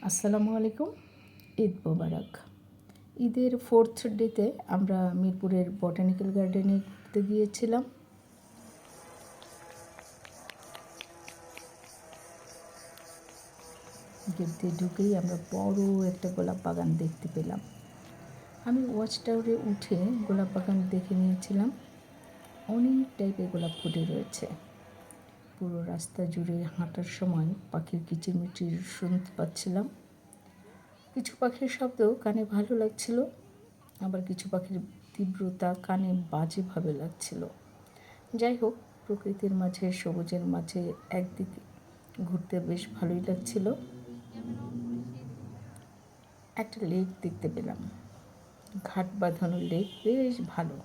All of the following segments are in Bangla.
আসসালামু আলাইকুম। ঈদ মোবারক। ঈদের 4th ডেতে আমরা মিরপুরের বটানিক্যাল গার্ডেনে ঘুরতে গিয়েছিলাম। গেট দিয়ে ঢুকেই আমরা বড় একটা গোলাপ বাগান দেখতে পেলাম। আমি ওয়াচ টাওয়ারে উঠে গোলাপ বাগান দেখে নিয়েছিলাম। অনেক টাইপের গোলাপ ফুটে রয়েছে। পুরো রাস্তা জুড়ে হাঁটার সময় পাখির কিচিরমিচির শুনতে পাচ্ছিলাম। কিছু পাখির শব্দ কানে ভালো লাগছিল, আবার কিছু পাখির তীব্রতা কানে বাজেভাবে লাগছিল। যাই হোক, প্রকৃতির মাঝে সবুজের মাঝে একদিকে ঘুরতে বেশ ভালোই লাগছিল। একটা লেক দেখতে পেলাম, ঘাট বাঁধানো লেক, বেশ ভালো।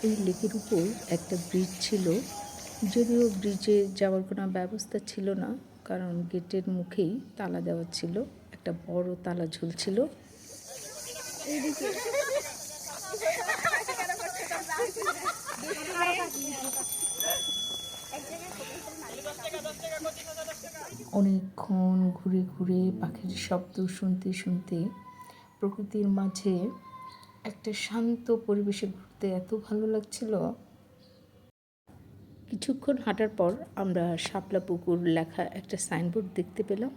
এই লেকের উপর একটা ব্রিজ ছিল, যদিও ব্রিজে যাওয়ার কোনো ব্যবস্থা ছিল না, কারণ গেটের মুখেই তালা দেওয়া ছিল, একটা বড় তালা ঝুলছিল। অনেকক্ষণ ঘুরে ঘুরে পাখির শব্দ শুনতে শুনতে প্রকৃতির মাঝে একটা শান্ত পরিবেশে ঘুরতে এত ভালো লাগছিল। কিছুক্ষণ হাঁটার পর আমরা শাপলা পুকুর লেখা একটা সাইনবোর্ড দেখতে পেলাম,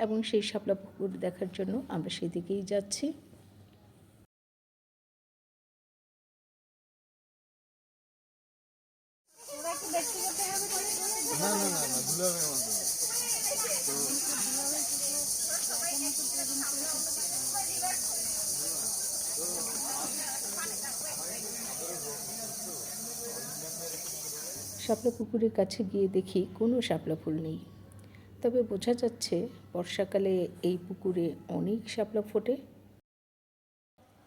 এবং সেই শাপলা পুকুর দেখার জন্য আমরা সেদিকেই যাচ্ছি। শাপলা পুকুরের কাছে গিয়ে দেখি কোনো শাপলা ফুল নেই, তবে বোঝা যাচ্ছে বর্ষাকালে এই পুকুরে অনেক শাপলা ফোটে।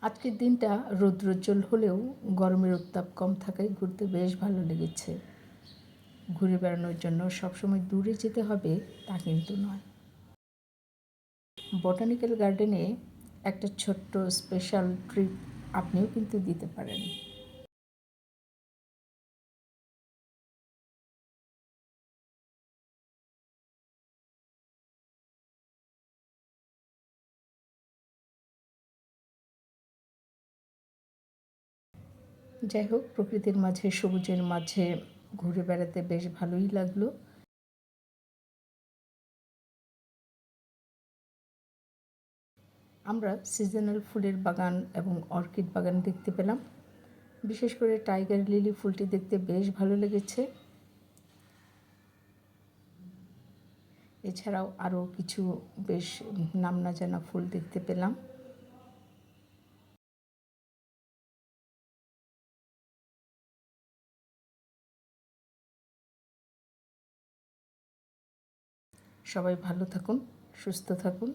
আজকের দিনটা রৌদ্রোজ্জ্বল হলেও গরমের উত্তাপ কম থাকায় ঘুরতে বেশ ভালো লেগেছে। ঘুরে বেড়ানোর জন্য সবসময় দূরে যেতে হবে তা কিন্তু নয়। বটানিক্যাল গার্ডেনে একটা ছোট্ট স্পেশাল ট্রিপ আপনিও কিন্তু দিতে পারেন। যাই হোক, প্রকৃতির মাঝে সবুজের মাঝে ঘুরে বেড়াতে বেশ ভালোই লাগলো। আমরা সিজনাল ফুলের বাগান এবং অর্কিড বাগান দেখতে পেলাম। বিশেষ করে টাইগার লিলি ফুলটি দেখতে বেশ ভালো লেগেছে। এছাড়াও আরও কিছু বেশ নাম না জানা ফুল দেখতে পেলাম। সবাই ভালো থাকুন, সুস্থ থাকুন।